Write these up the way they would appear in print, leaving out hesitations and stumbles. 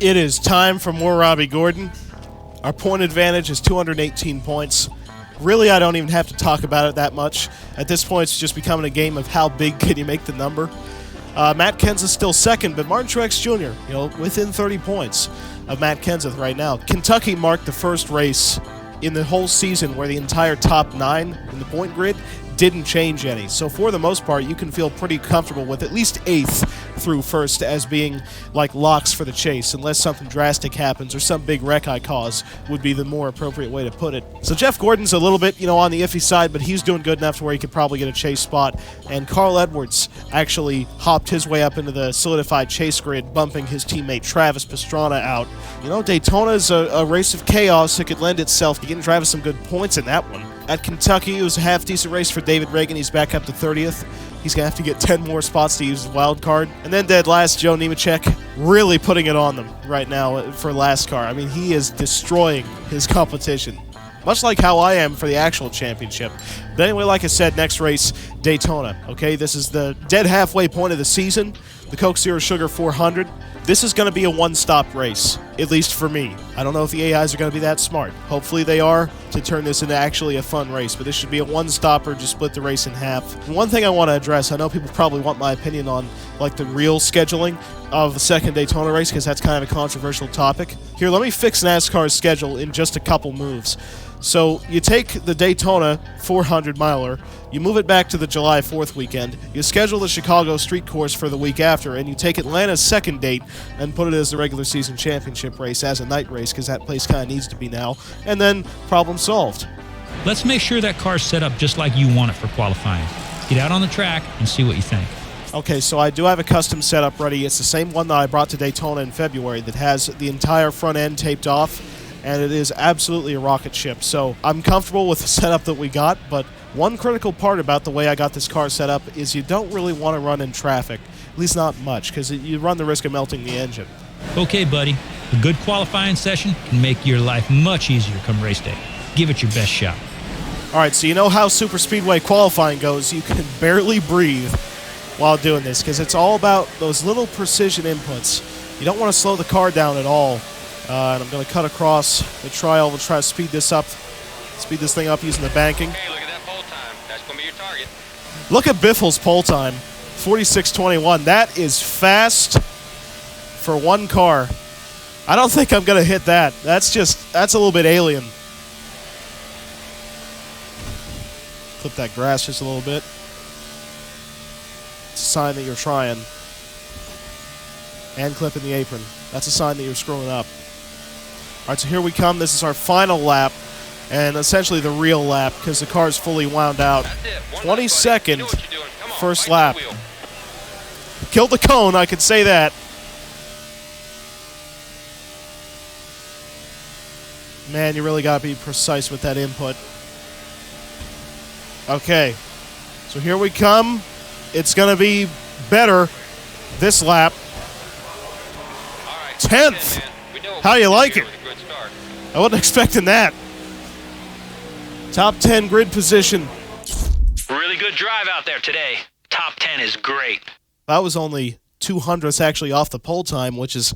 It is time for more Robby Gordon. Our point advantage is 218 points. Really, I don't even have to talk about it that much. At this point, it's just becoming a game of how big can you make the number. Matt Kenseth still second, but Martin Truex Jr., within 30 points of Matt Kenseth right now. Kentucky marked the first race in the whole season where the entire top 9 in the point grid didn't change any. So for the most part, you can feel pretty comfortable with at least 8th through first as being like locks for the chase, unless something drastic happens or some big wreck I cause would be the more appropriate way to put it. So Jeff Gordon's a little bit, on the iffy side, but he's doing good enough to where he could probably get a chase spot. And Carl Edwards actually hopped his way up into the solidified chase grid, bumping his teammate Travis Pastrana out. Daytona is a race of chaos that could lend itself to getting Travis some good points in that one. At Kentucky, it was a half-decent race for David Reagan. He's back up to 30th. He's going to have to get 10 more spots to use his wild card. And then dead last, Joe Nemechek really putting it on them right now for NASCAR. I mean, he is destroying his competition, much like how I am for the actual championship. But anyway, like I said, next race, Daytona. Okay, this is the dead halfway point of the season, the Coke Zero Sugar 400. This is going to be a one-stop race, at least for me. I don't know if the AIs are going to be that smart. Hopefully they are to turn this into actually a fun race, but this should be a one-stopper, just split the race in half. One thing I want to address, I know people probably want my opinion on the real scheduling of the second Daytona race, because that's kind of a controversial topic. Here, let me fix NASCAR's schedule in just a couple moves. So you take the Daytona 400-miler, you move it back to the July 4th weekend, you schedule the Chicago street course for the week after, and you take Atlanta's second date and put it as the regular season championship race as a night race, because that place kind of needs to be now, and then problem solved. Let's make sure that car's set up just like you want it for qualifying. Get out on the track and see what you think. Okay, so I do have a custom setup ready. It's the same one that I brought to Daytona in February that has the entire front end taped off, and it is absolutely a rocket ship. So I'm comfortable with the setup that we got, but one critical part about the way I got this car set up is you don't really want to run in traffic, at least not much, because you run the risk of melting the engine. Okay, buddy. A good qualifying session can make your life much easier come race day. Give it your best shot. All right, so you know how super speedway qualifying goes. You can barely breathe while doing this, because it's all about those little precision inputs. You don't want to slow the car down at all. And I'm going to cut across the trial. We'll try to speed this thing up using the banking. Okay, look at that pole time. That's going to be your target. Look at Biffle's pole time, 46:21. That is fast for one car. I don't think I'm going to hit that. That's a little bit alien. Clip that grass just a little bit. It's a sign that you're trying. And clipping the apron. That's a sign that you're screwing up. All right, so here we come. This is our final lap, and essentially the real lap, because the car is fully wound out. 22nd first lap. Killed the cone, I could say that. Man, you really got to be precise with that input. Okay, so here we come. It's going to be better this lap. 10th. How do you like it? I wasn't expecting that. Top 10 grid position. Really good drive out there today. Top 10 is great. That was only 200ths actually off the pole time, which is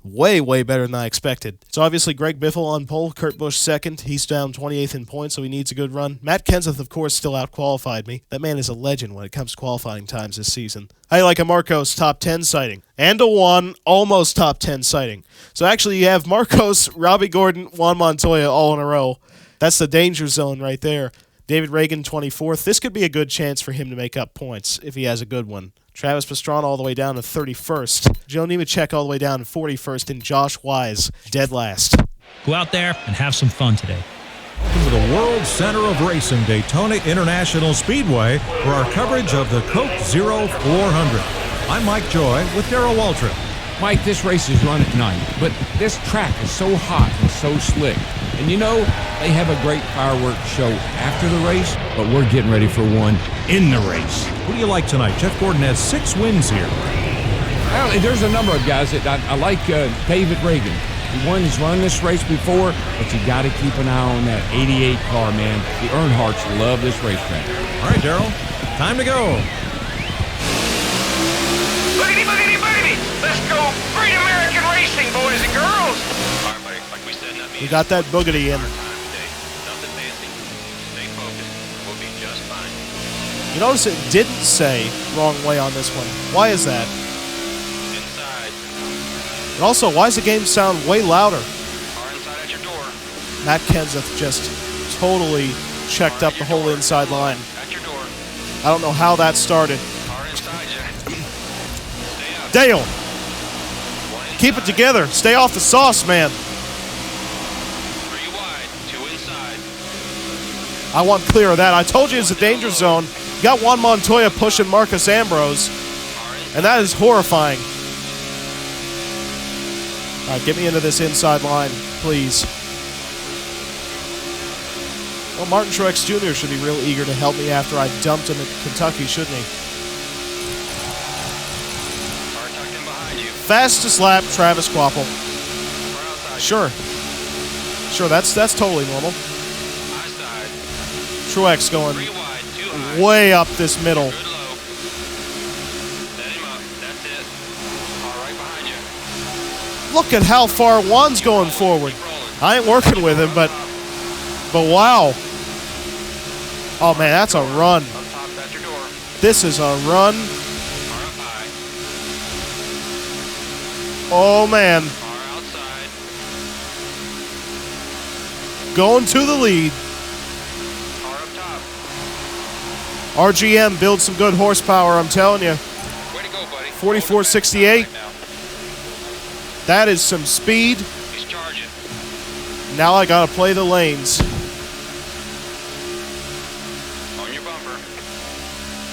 way, way better than I expected. So obviously Greg Biffle on pole, Kurt Busch second. He's down 28th in points, so he needs a good run. Matt Kenseth, of course, still out-qualified me. That man is a legend when it comes to qualifying times this season. How you like a Marcos top 10 sighting? And a Juan almost top 10 sighting. So actually you have Marcos, Robby Gordon, Juan Montoya all in a row. That's the danger zone right there. David Reagan 24th. This could be a good chance for him to make up points if he has a good one. Travis Pastrana all the way down to 31st. Joe Nemechek all the way down to 41st. And Josh Wise dead last. Go out there and have some fun today. Welcome to the World Center of Racing, Daytona International Speedway, for our coverage of the Coke Zero 400. I'm Mike Joy with Darrell Waltrip. Mike, this race is run at night, but this track is so hot and so slick. And they have a great fireworks show after the race, but we're getting ready for one in the race. Who do you like tonight? Jeff Gordon has 6 wins here. Well, there's a number of guys that I like. David Reagan. He's run this race before, but you got to keep an eye on that 88 car, man. The Earnhardts love this racetrack. All right, Darrell, time to go. Boogity, boogity, boogity. Let's go. Great American racing, boys and We got that boogity in. Nothing fancy. Stay focused. We'll be just fine. You notice it didn't say wrong way on this one. Why is that? Inside. And also, why does the game sound way louder? Car inside at your door. Matt Kenseth just totally checked up the whole inside line. At your door. I don't know how that started. Car inside you. Stay up. Dale, One keep it inside. together. Stay off the sauce, man. 3 wide. 2 inside. I want clear of that. I told you it's a danger zone. You got Juan Montoya pushing Marcus Ambrose, Car inside. and that is horrifying. All right, get me into this inside line, please. Well, Martin Truex Jr. should be real eager to help me after I dumped him at Kentucky, shouldn't he? Car tucked in behind you. Fastest lap, Travis Quapple. Car outside. Sure. Sure, that's totally normal. High side. Truex going 3 wide. 2 high. way up this middle. Good low. Set him up. That's it. Car right behind you. Look at how far Juan's going forward. Keep rolling. I ain't working with him, but wow. Oh, man, that's a run. Up top at your door. This is a run. Car up high. Oh, man. Car outside. Going to the lead. Car up top. RGM builds some good horsepower, I'm telling you. Way to go, buddy. 4468. Right now. That is some speed. He's charging. Now I got to play the lanes. On your bumper.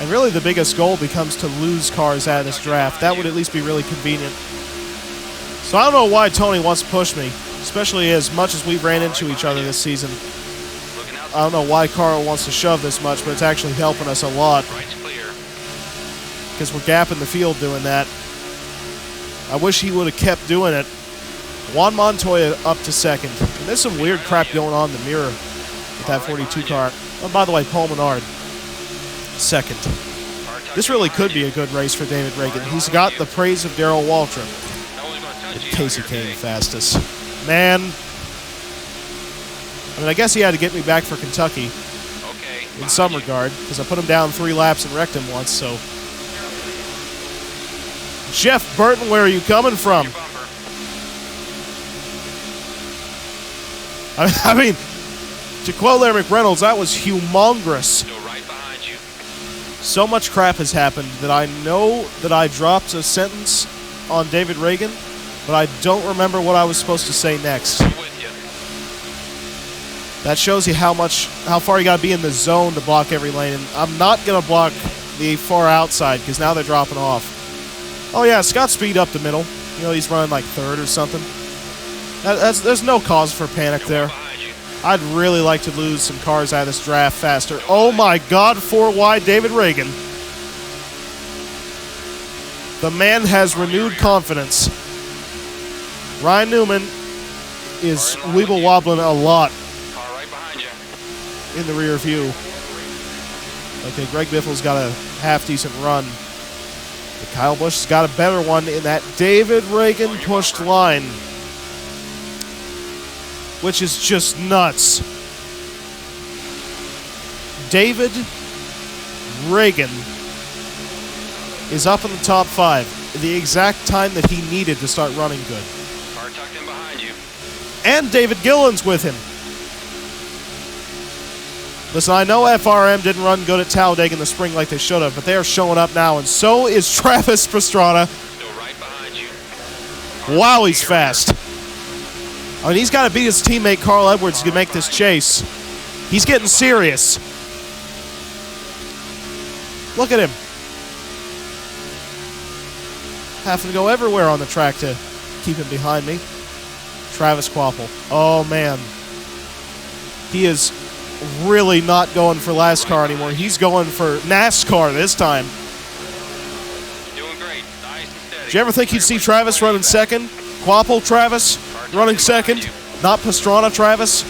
And really the biggest goal becomes to lose cars out of this draft. That would at least be really convenient. So I don't know why Tony wants to push me, especially as much as we ran into each other this season. Looking out. I don't know why Carl wants to shove this much, but it's actually helping us a lot Right's clear. because we're gapping the field doing that. I wish he would have kept doing it. Juan Montoya up to second. And there's some weird crap going on in the mirror with that 42 car. Oh, by the way, Paul Menard, second. Car tucked This in really behind could you. be a good race for David Reagan. He's got the praise of Darrell Waltrip. No one's gonna touch you Casey out here came today. fastest. Man. I mean, I guess he had to get me back for Kentucky Okay. in behind some you. regard because I put him down 3 laps and wrecked him once, so. Jeff Burton, where are you coming from? Your bumper. I mean, to quote Larry McReynolds, that was humongous. Still right behind you. So much crap has happened that I know that I dropped a sentence on David Reagan, but I don't remember what I was supposed to say next. I'm with you. That shows you how far you got to be in the zone to block every lane. And I'm not going to block the far outside because now they're dropping off. Oh, yeah, Scott Speed up the middle. You know, he's running like third or something. There's no cause for panic there. Behind you. I'd really like to lose some cars out of this draft faster. Oh, my God, 4 wide David Reagan. The man has renewed confidence. Ryan Newman is weeble-wobbling a lot Car right behind you. in the rear view. Okay, Greg Biffle's got a half-decent run. But Kyle Busch's got a better one in that David Reagan pushed line, which is just nuts. David Reagan is up in the top 5, the exact time that he needed to start running good. Car tucked in behind you. And David Gillen's with him. Listen, I know FRM didn't run good at Talladega in the spring like they should have, but they are showing up now, and so is Travis Pastrana. Still right behind you. Wow, he's fast. I mean, he's got to beat his teammate Carl Edwards to make this chase. He's getting serious. Look at him. Having to go everywhere on the track to keep him behind me. Travis Quapple. Oh, man. He is really not going for last car anymore. He's going for NASCAR this time. Doing great. Nice and steady. Did you ever think you'd see Travis running second? Quapple Travis running second? Not Pastrana Travis?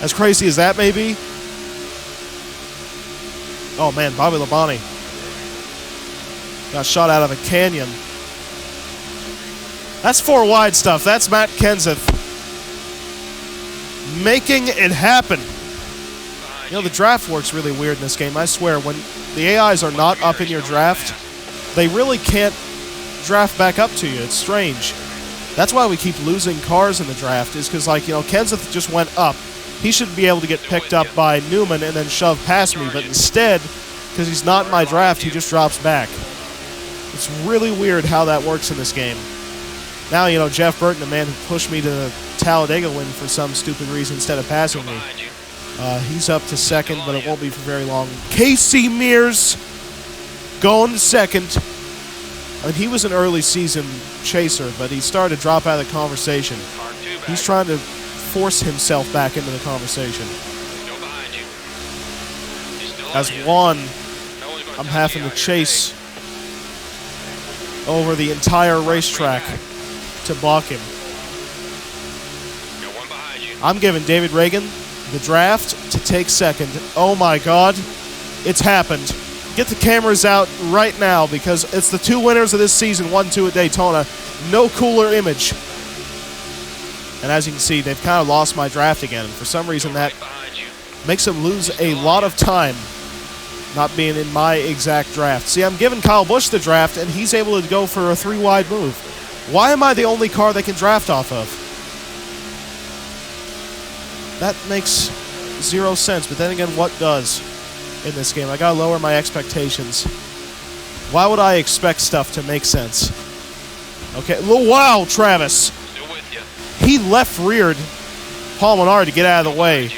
As crazy as that may be. Oh, man, Bobby Labonte got shot out of a canyon. That's 4 wide stuff. That's Matt Kenseth. making it happen. You know, the draft works really weird in this game. I swear, when the AIs are not up in your draft, they really can't draft back up to you. It's strange. That's why we keep losing cars in the draft, is because, like, you know, Kenseth just went up. He should be able to get picked up by Newman and then shoved past me, but instead, because he's not in my draft, he just drops back. It's really weird how that works in this game. Now, you know, Jeff Burton, the man who pushed me to the Talladega win for some stupid reason instead of passing me. He's up to second, but it won't be for very long. Casey Mears going to second. I mean, he was an early season chaser, but he started to drop out of the conversation. He's trying to force himself back into the conversation. As Juan, I'm having to chase over the entire racetrack to block him. I'm giving David Reagan the draft to take second. Oh my God, it's happened. Get the cameras out right now because it's the two winners of this season, 1-2 at Daytona. No cooler image. And as you can see, they've kind of lost my draft again. And for some reason, that makes them lose a lot of time not being in my exact draft. See, I'm giving Kyle Busch the draft, and he's able to go for a 3-wide move. Why am I the only car they can draft off of? That makes zero sense. But then again, what does in this game? I gotta lower my expectations. Why would I expect stuff to make sense? Okay, wow, Travis. He left-reared Paul Menard to get out of the way.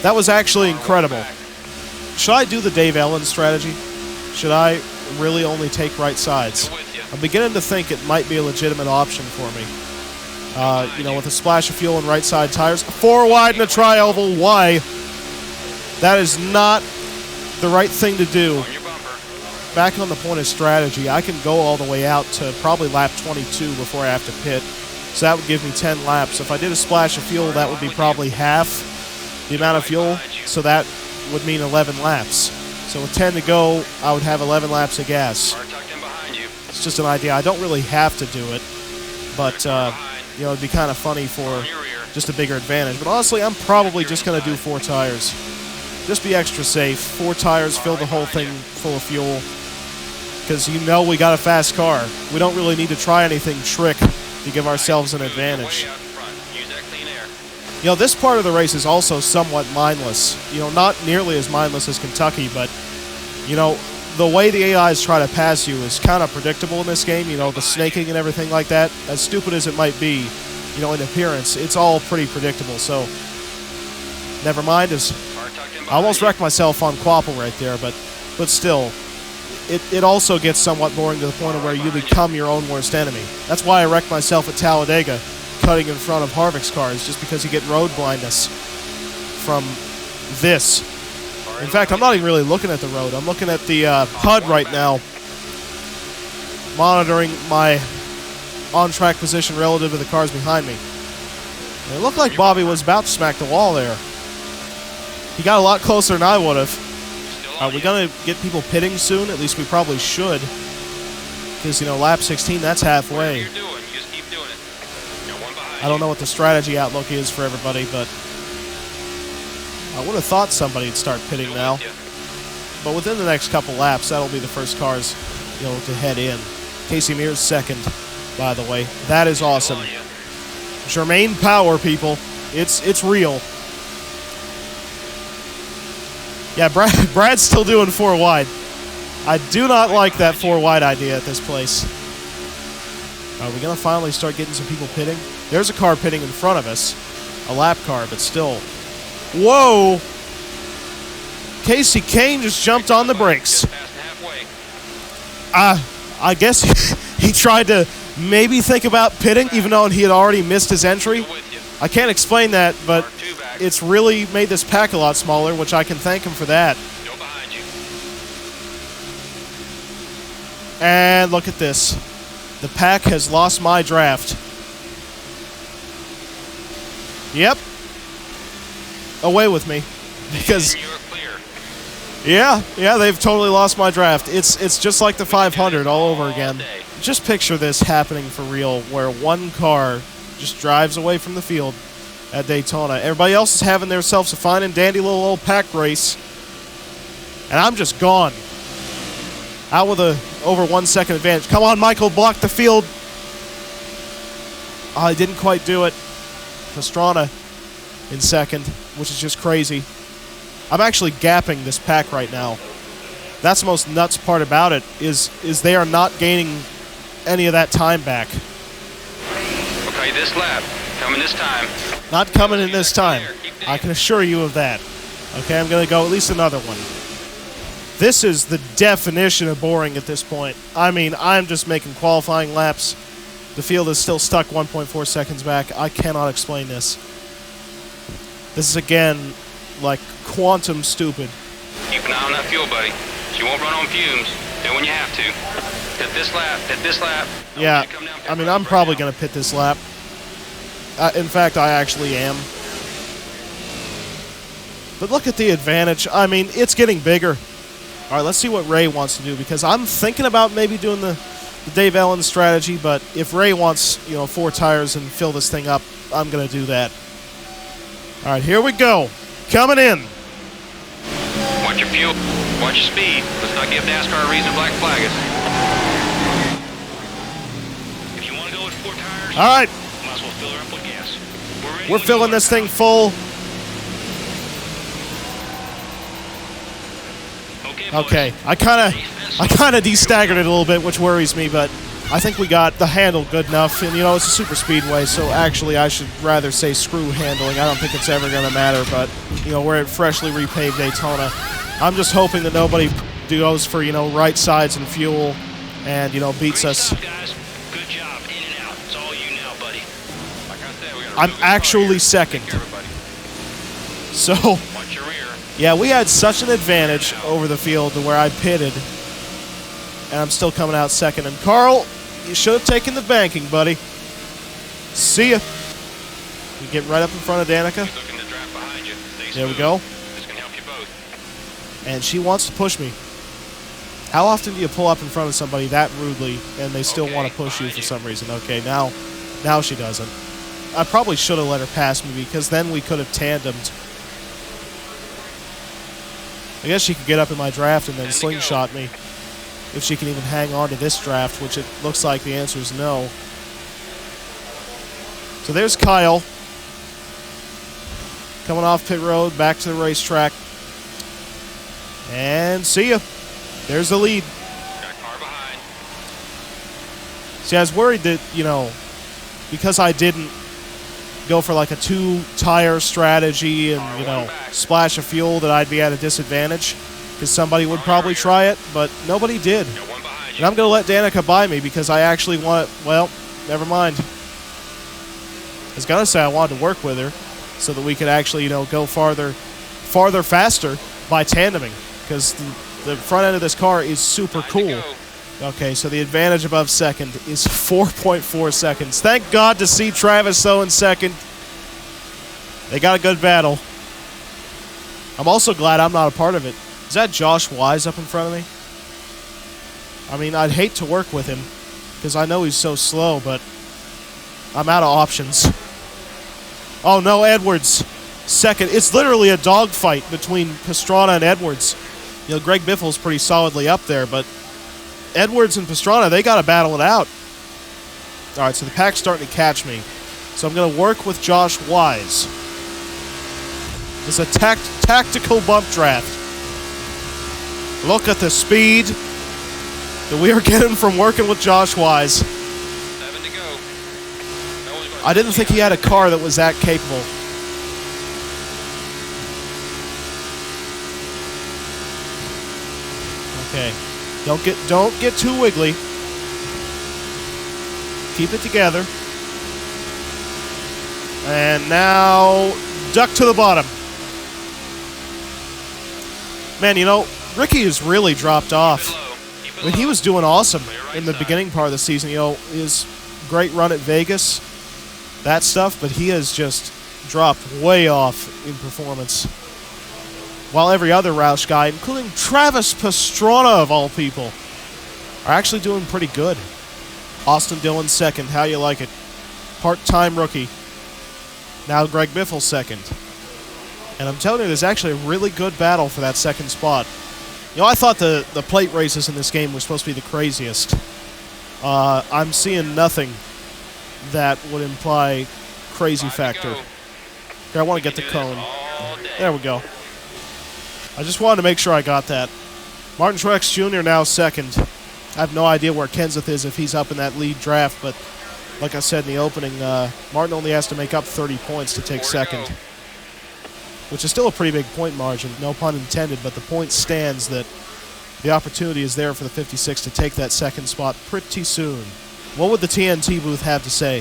That was actually incredible. Should I do the Dave Ellen strategy? Should I really only take right sides? I'm beginning to think it might be a legitimate option for me. You know, with a splash of fuel and right side tires. 4 wide and a tri-oval. Why? That is not the right thing to do. Back on the point of strategy, I can go all the way out to probably lap 22 before I have to pit. So that would give me 10 laps. If I did a splash of fuel, that would be probably half the amount of fuel. So that would mean 11 laps. So with 10 to go, I would have 11 laps of gas. It's just an idea. I don't really have to do it. But, you know, it'd be kind of funny for just a bigger advantage. But honestly, I'm probably just going to do 4 tires. Just be extra safe. 4 tires, fill the whole thing full of fuel. Because you know we got a fast car. We don't really need to try anything trick to give ourselves an advantage. You know, this part of the race is also somewhat mindless. You know, not nearly as mindless as Kentucky, but, you know, the way the AIs try to pass you is kind of predictable in this game. You know, the snaking and everything like that. As stupid as it might be, you know, in appearance, it's all pretty predictable. So, never mind. I almost wrecked myself on Quapple right there, but still, it also gets somewhat boring to the point of where you become your own worst enemy. That's why I wrecked myself at Talladega, cutting in front of Harvick's cars, just because you get road blindness from this. In fact, I'm not even really looking at the road. I'm looking at the HUD right now, monitoring my on-track position relative to the cars behind me. And it looked like Bobby was about to smack the wall there. He got a lot closer than I would have. Are we going to get people pitting soon? At least we probably should. Because, you know, lap 16, that's halfway. I don't know what the strategy outlook is for everybody, but I would have thought somebody would start pitting now. But within the next couple laps, that'll be the first cars, you know, to head in. Casey Mears second, by the way. That is awesome. Germain power, people. It's real. Yeah, Brad's still doing 4 wide. I do not like that 4 wide idea at this place. Are we going to finally start getting some people pitting? There's a car pitting in front of us. A lap car, but still. Whoa! Casey Kane just jumped on the brakes. I guess he tried to maybe think about pitting, even though he had already missed his entry. I can't explain that, but it's really made this pack a lot smaller, which I can thank him for that. And look at this. The pack has lost my draft. Yep. Away with me. Because, yeah, they've totally lost my draft. It's just like the 500 all over again. Just picture this happening for real, where one car just drives away from the field, at Daytona. Everybody else is having themselves a fine and dandy little old pack race. And I'm just gone. Out with a over 1 second advantage. Come on, Michael, block the field. Oh, I didn't quite do it. Pastrana in second, which is just crazy. I'm actually gapping this pack right now. That's the most nuts part about it, is they are not gaining any of that time back. Okay, this lap. Coming this time. Not coming in this time. I can assure you of that. Okay, I'm going to go at least another one. This is the definition of boring at this point. I mean, I'm just making qualifying laps. The field is still stuck 1.4 seconds back. I cannot explain this. This is, again, like quantum stupid. Keep an eye on that fuel, buddy. You won't run on fumes. Do when you have to. Hit this lap. Hit this lap. Yeah, I mean, I'm probably going to pit this lap. In fact, I actually am. But look at the advantage. I mean, it's getting bigger. All right, let's see what Ray wants to do, because I'm thinking about maybe doing the Dave Ellens strategy, but if Ray wants, 4 tires and fill this thing up, I'm going to do that. All right, here we go. Coming in. Watch your fuel. Watch your speed. Let's not give NASCAR a reason to black flag us. If you want to go with 4 tires, all right. might as well fill her up with gas. We're filling this thing full. Okay, I kind of de-staggered it a little bit, which worries me, but I think we got the handle good enough. And, it's a super speedway, so actually I should rather say screw handling. I don't think it's ever going to matter, but, we're at freshly repaved Daytona. I'm just hoping that nobody goes for, right sides and fuel and, beats us. Good job. In and out. It's all you now, buddy. Like I said, we got a I'm real good actually car second. here. Everybody. So... Watch your rear. yeah, we had such an advantage over the field to where I pitted, and I'm still coming out second. And Carl, you should have taken the banking, buddy. See ya. You get right up in front of Danica. He's looking to drive behind you. Stay There we smooth. go. This can help you both. And she wants to push me. How often do you pull up in front of somebody that rudely and they still want to push you for some reason? Okay, now she doesn't. I probably should have let her pass me, because then we could have tandemed. I guess she could get up in my draft and then slingshot me, if she can even hang on to this draft, which it looks like the answer is no. So there's Kyle, coming off pit road, back to the racetrack. And see ya. There's the lead. Got a car behind. See, I was worried that, because I didn't go for like a 2-tire strategy and, splash of fuel, that I'd be at a disadvantage, because somebody would probably try it, but nobody did. Got one behind you. And I'm going to let Danica buy me, because I actually want, well, never mind. I was going to say I wanted to work with her so that we could actually, go farther faster by tandeming, because the front end of this car is super cool. Okay, so the advantage above second is 4.4 seconds. Thank God to see Travis, though, in second. They got a good battle. I'm also glad I'm not a part of it. Is that Josh Wise up in front of me? I mean, I'd hate to work with him, because I know he's so slow, but I'm out of options. Oh, no, Edwards. Second. It's literally a dogfight between Pastrana and Edwards. Greg Biffle's pretty solidly up there, but Edwards and Pastrana, they got to battle it out. All right, so the pack's starting to catch me. So I'm going to work with Josh Wise. It's a tactical bump draft. Look at the speed that we are getting from working with Josh Wise. 7 to go. I didn't think he had a car that was that capable. Okay. Don't get too wiggly. Keep it together. And now duck to the bottom. Man, Ricky has really dropped off. I mean, he was doing awesome in the beginning part of the season. His great run at Vegas, that stuff, but he has just dropped way off in performance. While every other Roush guy, including Travis Pastrana of all people, are actually doing pretty good. Austin Dillon second. How you like it? Part-time rookie. Now Greg Biffle second. And I'm telling you, there's actually a really good battle for that second spot. You know, I thought the plate races in this game were supposed to be the craziest. I'm seeing nothing that would imply crazy factor. Here, I want to get the cone. There we go. I just wanted to make sure I got that. Martin Truex Jr. now second. I have no idea where Kenseth is if he's up in that lead draft, but like I said in the opening, Martin only has to make up 30 points to take second, which is still a pretty big point margin, no pun intended, but the point stands that the opportunity is there for the 56 to take that second spot pretty soon. What would the TNT booth have to say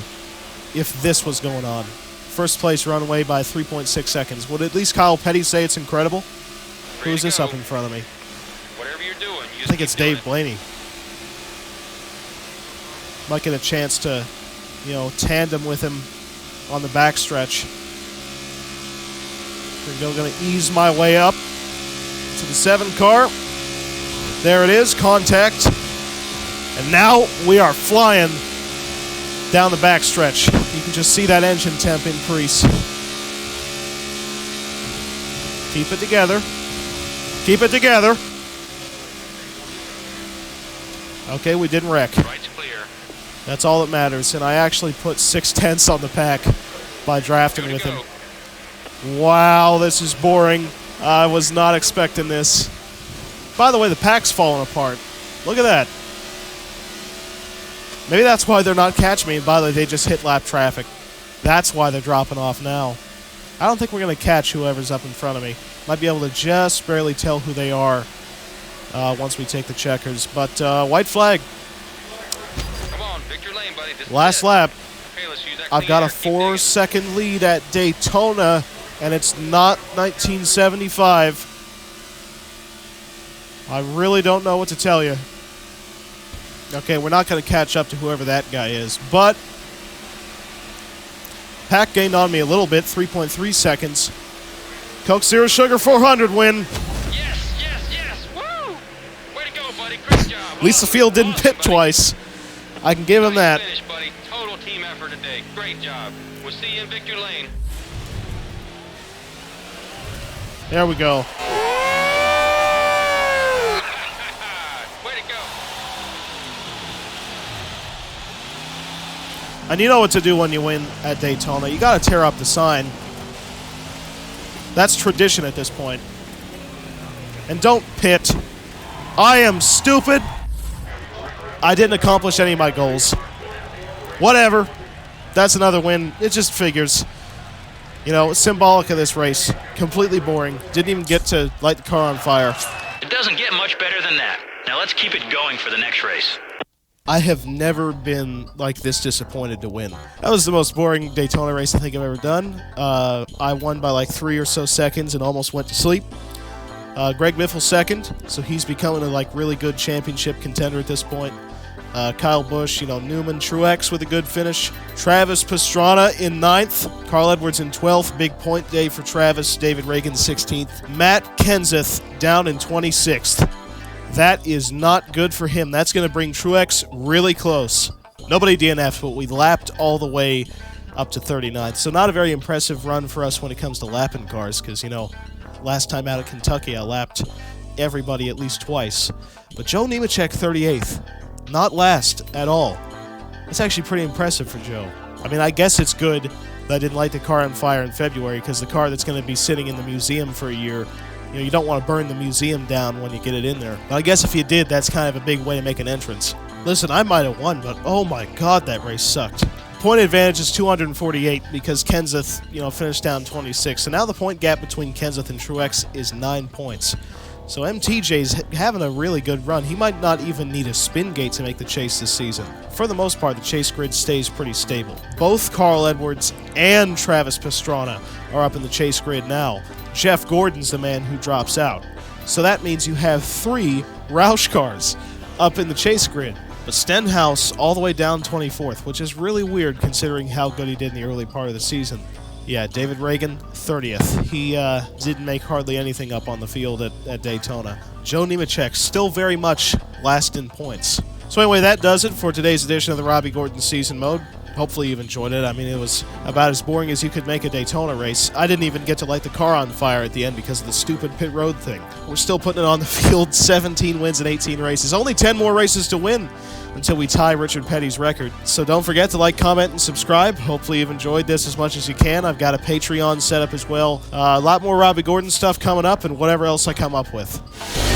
if this was going on? First place runaway by 3.6 seconds. Would at least Kyle Petty say it's incredible? Who's this up in front of me? Whatever you're doing, I think it's Dave Blaney. Might get a chance to, you know, tandem with him on the backstretch. We're going to ease my way up to the 7 car. There it is, contact. And now we are flying down the backstretch. You can just see that engine temp increase. Keep it together. Keep it together. Okay, we didn't wreck. Right's clear. That's all that matters. And I actually put 6/10 on the pack by drafting with him. Wow, this is boring. I was not expecting this. By the way, the pack's falling apart. Look at that. Maybe that's why they're not catching me. And by the way, they just hit lap traffic. That's why they're dropping off now. I don't think we're going to catch whoever's up in front of me. Might be able to just barely tell who they are once we take the checkers. But white flag. Come on, Victor Lane, buddy. This Last is it. lap. Okay, let's use that I've clean got a air. Keep digging. 4-second lead at Daytona, and it's not 1975. I really don't know what to tell you. Okay, we're not going to catch up to whoever that guy is, but Pack gained on me a little bit, 3.3 seconds. Coke Zero Sugar 400 win. Yes, yes, yes. Woo! Way to go, buddy. Great job. At least the field didn't Awesome, pit buddy. twice. I can give him Nice that. finish, buddy. Total team effort today. Great job. We'll see you in Victor Lane. There we go. Way to go. And you know what to do when you win at Daytona. You got to tear up the sign. That's tradition at this point. And don't pit. I am stupid. I didn't accomplish any of my goals. Whatever. That's another win. It just figures. You know, symbolic of this race. Completely boring. Didn't even get to light the car on fire. It doesn't get much better than that. Now let's keep it going for the next race. I have never been like this disappointed to win. That was the most boring Daytona race I think I've ever done. I won by like 3 or so seconds and almost went to sleep. Greg Biffle second, so he's becoming a like really good championship contender at this point. Kyle Busch, you know, Newman, Truex with a good finish. Travis Pastrana in 9th. Carl Edwards in 12th. Big point day for Travis. David Reagan 16th. Matt Kenseth down in 26th. That is not good for him. That's going to bring Truex really close. Nobody DNF'd, but we lapped all the way up to 39th. So not a very impressive run for us when it comes to lapping cars because, you know, last time out of Kentucky I lapped everybody at least twice. But Joe Nemechek 38th. Not last at all. That's actually pretty impressive for Joe. I mean, I guess it's good that I didn't light the car on fire in February because the car that's going to be sitting in the museum for a year, you know, you don't want to burn the museum down when you get it in there. But I guess if you did, that's kind of a big way to make an entrance. Listen, I might have won, but oh my god, that race sucked. Point advantage is 248 because Kenseth, you know, finished down 26. So now the point gap between Kenseth and Truex is 9 points. So MTJ's having a really good run. He might not even need a spin gate to make the chase this season. For the most part, the chase grid stays pretty stable. Both Carl Edwards and Travis Pastrana are up in the chase grid now. Jeff Gordon's the man who drops out. So that means you have 3 Roush cars up in the chase grid. But Stenhouse all the way down 24th, which is really weird considering how good he did in the early part of the season. Yeah, David Reagan, 30th. He didn't make hardly anything up on the field at Daytona. Joe Nemechek still very much last in points. So anyway, that does it for today's edition of the Robby Gordon Season Mode. Hopefully you've enjoyed it. I mean, it was about as boring as you could make a Daytona race. I didn't even get to light the car on fire at the end because of the stupid pit road thing. We're still putting it on the field, 17 wins in 18 races. Only 10 more races to win until we tie Richard Petty's record. So don't forget to like, comment, and subscribe. Hopefully you've enjoyed this as much as you can. I've got a Patreon set up as well. A lot more Robby Gordon stuff coming up and whatever else I come up with.